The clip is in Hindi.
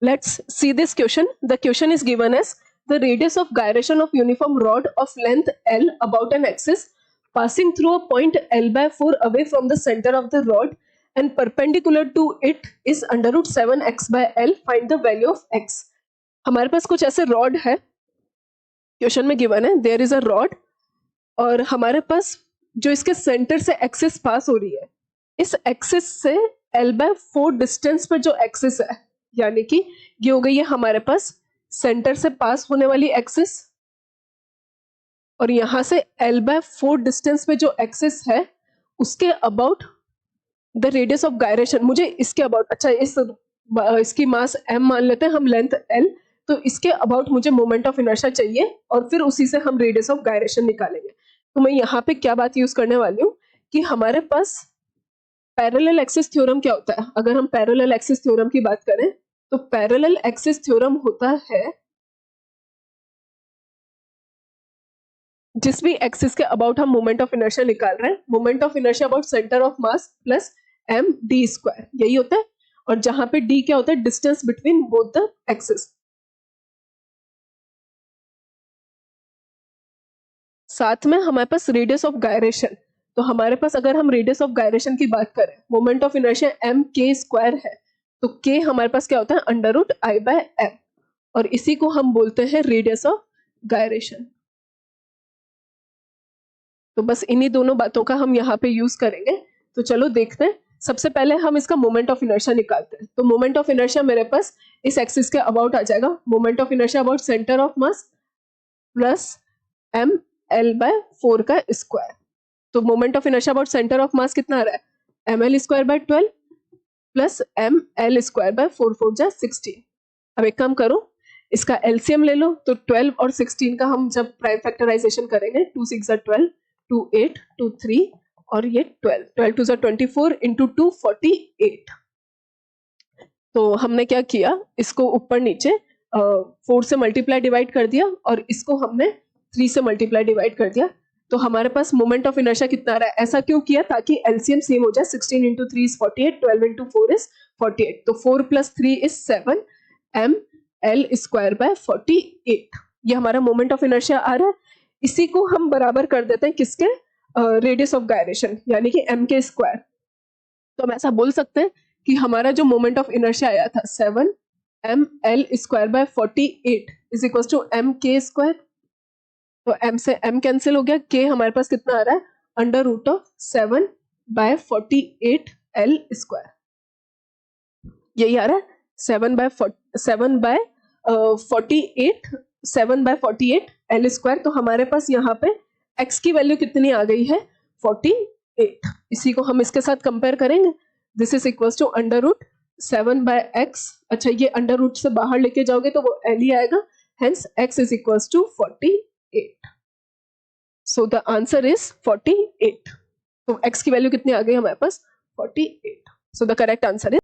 Let's see this question. The question is given as the radius of gyration of uniform rod of length L about an axis passing through a point L by 4 away from the center of the rod and perpendicular to it is under root 7x by L. Find the value of x. हमारे पास कुछ ऐसे रॉड है, क्वेश्चन में गिवन है देयर इज अ रॉड और हमारे पास जो इसके सेंटर से एक्सिस पास हो रही है, इस एक्सिस से L by 4 डिस्टेंस पर जो एक्सिस है, यानी कि ये हो गई है हमारे पास सेंटर से पास होने वाली एक्सिस और यहां से L by 4 डिस्टेंस पे जो एक्सिस है उसके about the radius of gyration. मुझे इसके अबाउट, अच्छा इसकी मास m मान लेते हैं हम, लेंथ l, तो इसके अबाउट मुझे मोमेंट ऑफ इनर्शिया चाहिए और फिर उसी से हम रेडियस ऑफ गायरेशन निकालेंगे. तो मैं यहाँ पे क्या बात यूज करने वाली हूँ कि हमारे पास पैरेलल एक्सिस थ्योरम क्या होता है. अगर हम पैरेलल एक्सिस थ्योरम की बात करें तो पैरेलल एक्सिस थ्योरम होता है जिस भी एक्सिस के अबाउट हम मोमेंट ऑफ इनर्शिया निकाल रहे हैं, moment of inertia about centre of mass plus m d square, यही होता है. और जहां पे d क्या होता है, distance between both the axis. साथ में हमारे पास रेडियस ऑफ गायरेशन. तो हमारे पास अगर हम रेडियस ऑफ गायरेशन की बात करें, moment of inertia m k square है, तो k हमारे पास क्या होता है, under root i by m, और इसी को हम बोलते हैं रेडियस ऑफ गायरेशन. तो बस इन्हीं दोनों बातों का हम यहाँ पे यूज करेंगे. तो चलो देखते हैं. सबसे पहले हम इसका मोमेंट ऑफ इनर्शिया निकालते हैं. तो मोमेंट ऑफ इनर्शिया मेरे पास इस एक्सिस के अबाउट आ जाएगा, moment of inertia about centre of mass plus m l by 4 का स्क्वायर. तो moment of inertia about centre of mass कितना आ रहा है, m l square by 12 plus m l square by 4 4 जा 16. अब एक काम करो, इसका एलसीएम ले लो. तो 12 और 16 का हम जब प्राइम फैक्टराइजेशन करेंगे, 2 6 12, 2 8, 2 3 और ये 12, 12 2 24 इंटू 2 48. तो हमने क्या किया, इसको ऊपर नीचे 4 से मल्टीप्लाई डिवाइड कर दिया और इसको हमने 3 से मल्टीप्लाई डिवाइड कर दिया. तो हमारे पास मोमेंट ऑफ इनर्शिया कितना आ रहा है, ऐसा क्यों किया, ताकि एलसीएम सेम हो जाए. 16 इंटू 3 इज 48, 12 इंटू 4 इज 48. तो 4 plus 3 is 7 m l square by 48. ये हमारा मोमेंट ऑफ इनर्शिया आ रहा है. इसी को हम बराबर कर देते हैं किसके, रेडियस ऑफ गायरेशन, यानी कि m के स्क्वायर. तो हम ऐसा बोल सकते हैं कि हमारा जो मोमेंट ऑफ इनर्शिया आया था 7 m l square by 48 is equal to m k square. तो m से m कैंसिल हो गया, k हमारे पास कितना आ रहा है, under root of 7 by 48 l square. यही आ रहा है 7 बाय 48 l स्क्वायर. तो हमारे पास यहाँ पे x की वैल्यू कितनी आ गई है, 48. इसी को हम इसके साथ कंपेयर करेंगे. This is equal to under root 7 by x. अच्छा, ये अंडर रूट से बाहर लेके जाओगे तो वो l ही आएगा. Hence x is equal to 48. So the answer is 48. तो x की वैल्यू कितनी आ गई हमारे पास, 48. So the correct answer is